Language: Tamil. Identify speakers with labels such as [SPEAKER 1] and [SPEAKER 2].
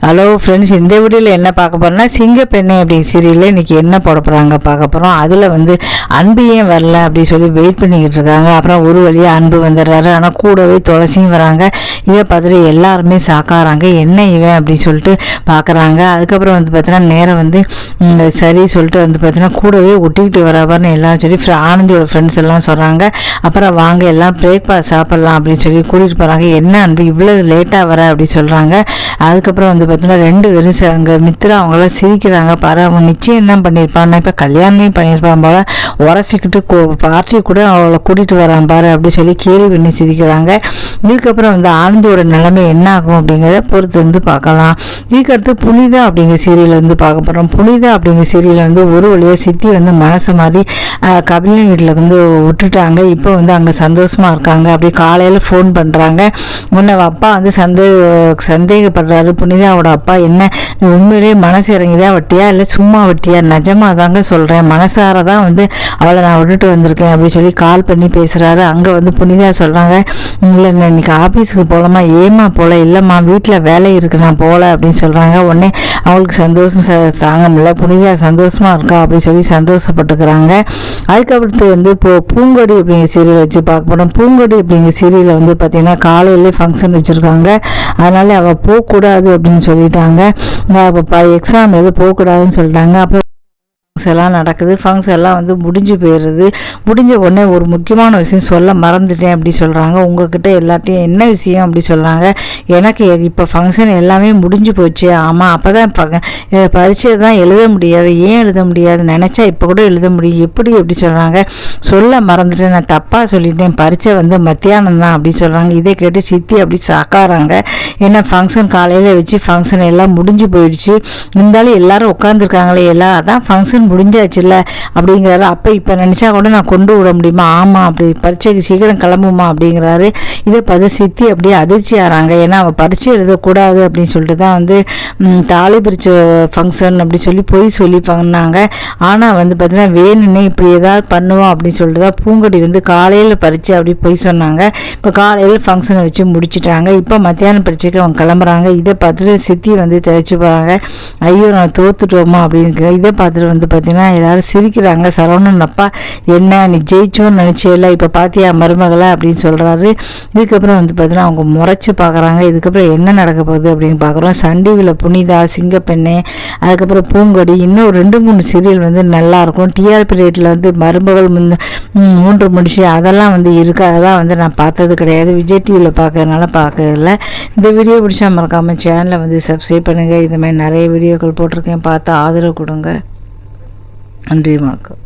[SPEAKER 1] ஹலோ ஃப்ரெண்ட்ஸ், இந்த வீடியோவில் என்ன பார்க்க போகிறோம்னா சிங்கப்பெண்ணை அப்படிங்கிற சீரியலில் இன்றைக்கி என்ன போட போகிறாங்க பார்க்க போகிறோம். அதில் வந்து அன்பு ஏன் வரல அப்படின்னு சொல்லி வெயிட் பண்ணிக்கிட்டு இருக்காங்க. அப்புறம் ஒரு வழியாக அன்பு வந்துடுறாரு. ஆனால் கூடவே துளசியும் வராங்க. இதை பார்த்துட்டு எல்லாருமே சாக்காராங்க, என்ன இவன் அப்படின்னு சொல்லிட்டு பார்க்குறாங்க. அதுக்கப்புறம் வந்து பார்த்தீங்கன்னா நேரம் வந்து சரி சொல்லிட்டு வந்து பார்த்தீங்கன்னா கூடவே ஒட்டிக்கிட்டு வரவார்னு எல்லாம் சொல்லி ஆனந்தியோட ஃப்ரெண்ட்ஸ் எல்லாம் சொல்கிறாங்க. அப்புறம் வாங்க எல்லாம் பிரேக்ஃபாஸ்ட் சாப்பிட்லாம் அப்படின்னு சொல்லி கூட்டிகிட்டு போகிறாங்க. என்ன அன்பு இவ்வளோ லேட்டாக வர அப்படின்னு சொல்கிறாங்க. அதுக்கப்புறம் வந்து பார்த்தீங்கன்னா 2 பேரும் அங்கே மித்ரா அவங்களாம் சிரிக்கிறாங்க. பாரு, அவன் நிச்சயம் தான் பண்ணியிருப்பான், இப்போ கல்யாணமே பண்ணியிருப்பான் போல, உரசிக்கிட்டு பார்ட்டி கூட அவளை கூட்டிகிட்டு வரான் பாரு அப்படி சொல்லி கேள்வி பண்ணி சிரிக்கிறாங்க. இதுக்கப்புறம் வந்து ஆனந்தியோட நிலைமை என்ன ஆகும் அப்படிங்கிறத பொறுத்து வந்து பார்க்கலாம். இதுக்கடுத்து புனிதா அப்படிங்கிற சீரியல் வந்து பார்க்க போகிறோம். புனிதா அப்படிங்கிற சீரியல் வந்து ஒரு வழியாக சித்தி வந்து மனசு மாதிரி கபிலன் வீட்டில் வந்து விட்டுட்டாங்க. இப்போ வந்து அங்கே சந்தோஷமாக இருக்காங்க. அப்படி காலையில் ஃபோன் பண்ணுறாங்க. உன்னை அப்பா வந்து சந்தேகப்படுறாரு. புனிதாவோட அப்பா, என்ன நீ உண்மையிலேயே மனசு இறங்கிதான் வட்டியா இல்லை சும்மா வட்டியா? நிஜமாக தாங்க சொல்கிறேன், மனசார தான் வந்து அவளை நான் விட்டுட்டு வந்திருக்கேன் அப்படின்னு சொல்லி கால் பண்ணி பேசுகிறாரு. அங்கே வந்து புனிதா சொல்கிறாங்க, இல்லை இன்னைக்கு ஆஃபீஸுக்கு போகலாமா? ஏமா போகல? இல்லைம்மா வீட்டில் வேலை இருக்குது நான் போகல அப்படின்னு சொல்கிறாங்க. உடனே அவளுக்கு சந்தோஷம் தாங்க முடியல. புனிதா சந்தோஷமாக இருக்கா அப்படின்னு சொல்லி சந்தோஷப்பட்டுக்கிறாங்க. அதுக்கப்புறத்து வந்து இப்போது பூங்கொடி அப்படிங்கிற சீரியல் வச்சு பார்க்க போனோம். பூங்கொடி அப்படிங்கிற சீரியலில் வந்து பார்த்திங்கன்னா காலையிலே ஃபங்க்ஷன் வச்சுருக்காங்க. அதனால் அவள் போகக்கூடாது அப்படின்னு சொல்லிட்டாங்க. எக்ஸாம் எதுவும் போகக்கூடாதுன்னு சொல்லிட்டாங்க. அப்புறம் எல்லாம் நடக்குது. ஃபங்க்ஷன் எல்லாம் வந்து முடிஞ்சு போயிடுறது. முடிஞ்ச உடனே ஒரு முக்கியமான விஷயம் சொல்ல மறந்துட்டேன் அப்படி சொல்கிறாங்க. உங்ககிட்ட எல்லாத்தையும் என்ன விஷயம் அப்படி சொல்கிறாங்க. எனக்கு இப்போ ஃபங்க்ஷன் எல்லாமே முடிஞ்சு போச்சு. ஆமாம், அப்போ தான் பரீட்சை தான் எழுத முடியாது. ஏன் எழுத முடியாது? நினச்சா இப்போ கூட எழுத முடியும். எப்படி அப்படி சொல்கிறாங்க. சொல்ல மறந்துட்டேன், நான் தப்பாக சொல்லிட்டேன், பரீட்சை வந்து மத்தியானம் தான் அப்படி சொல்கிறாங்க. இதை கேட்டு சித்தி அப்படி சாக்காராங்க. ஏன்னா ஃபங்க்ஷன் காலையில் வச்சு ஃபங்க்ஷன் எல்லாம் முடிஞ்சு போயிடுச்சு. இருந்தாலும் எல்லோரும் உட்காந்துருக்காங்களே, எல்லாம் அதான் ஃபங்க்ஷன் முடிஞ்சாச்சுல்ல அப்படிங்கிறாரு. அப்போ இப்போ நினச்சா கூட நான் கொண்டு விட முடியுமா? ஆமாம், அப்படி பரீட்சைக்கு சீக்கிரம் கிளம்புமா அப்படிங்கிறாரு. இதை பார்த்து சித்தி அப்படியே அதிர்ச்சி ஆகிறாங்க. ஏன்னா அவள் பரீட்சை எழுதக்கூடாது அப்படின்னு சொல்லிட்டு தான் வந்து தாலி பிரிச்ச ஃபங்க்ஷன் அப்படி சொல்லி பண்ணாங்க. ஆனால் வந்து பார்த்தீங்கன்னா வேணுன்னே இப்படி ஏதாவது பண்ணுவோம் அப்படின்னு சொல்லிட்டு தான் பூங்கொடி வந்து காலையில் பரீட்சை அப்படி போய் சொன்னாங்க. இப்போ காலையில் ஃபங்க்ஷனை வச்சு முடிச்சுட்டாங்க. இப்போ மத்தியானம் பரீட்சைக்கு அவங்க கிளம்புறாங்க. இதை பார்த்துட்டு சித்தி வந்து தயாரிச்சு போகிறாங்க. ஐயோ நான் தோத்துட்டோமா அப்படின்னு. இதை பார்த்துட்டு வந்து பார்த்தீங்கன்னா எல்லாரும் சிரிக்கிறாங்க. சரவணன் அப்பா, என்ன நீ ஜெயிச்சோன்னு நினச்சேல, இப்போ பார்த்தியா மருமகளை அப்படின்னு சொல்கிறாரு. இதுக்கப்புறம் வந்து பார்த்தீங்கன்னா அவங்க முறைச்சி பார்க்குறாங்க. இதுக்கப்புறம் என்ன நடக்க போகுது அப்படின்னு பார்க்குறோம். சன் டிவியில் புனிதா, சிங்கப்பெண்ணை, அதுக்கப்புறம் பூங்கொடி, இன்னும் 2-3 சீரியல் வந்து நல்லாயிருக்கும். டிஆர்பி ரேட்டில் வந்து மருமகள் 3 முடிச்சு அதெல்லாம் வந்து இருக்குது. அதெல்லாம் வந்து நான் பார்த்தது கிடையாது. விஜய் டிவியில் பார்க்கறதுனால பார்க்கறதில்ல. இந்த வீடியோ பிடிச்சா மறக்காமல் சேனலை வந்து சப்ஸ்கிரைப் பண்ணுங்கள். இது மாதிரி நிறைய வீடியோக்கள் போட்டிருக்கேன், பார்த்து ஆதரவு கொடுங்க. நன்றி, வணக்கம்.